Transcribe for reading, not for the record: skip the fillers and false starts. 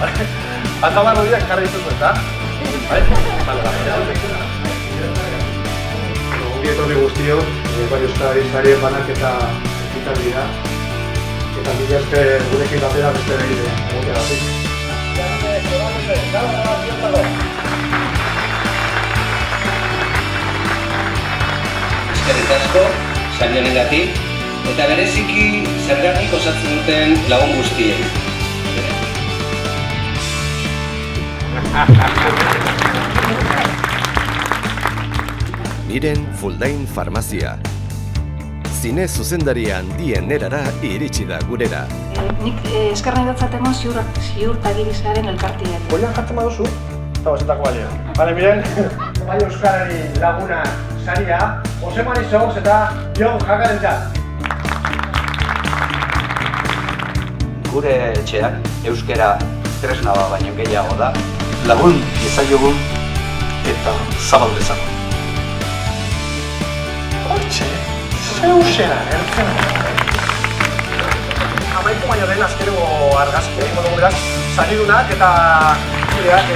Akabar horiak karri dituzu eta? Ongi etorri guztiok, Bai Euskadi sarien banaketa ekitaldia. Eta mila esker gurekin batera beste behire egoteagatik. Eskerrik asko, saio honengatik, eta bereziki zergatik osatzen duten lagun guztiei. Miren Fuldain Farmazia. Zine zuzendari handien erara iritsi da gurera. Nik esker nahi datzaten ziurtagirizaren elkartia. Goian jartzen baduzu, eta bazetako balio. Bale, miren, Bai Euskarari laguna saria, Jose Mari Soz eta Jon Jakarentzat. Gure etxean euskara tresna bat baino gehiago da, lagun ezaiogun eta zabal dezagun. Hortxe, zeusera ertzen. Amaitu baino lehen azkeneko argazki egingo dugu beraz, saridunak eta kideak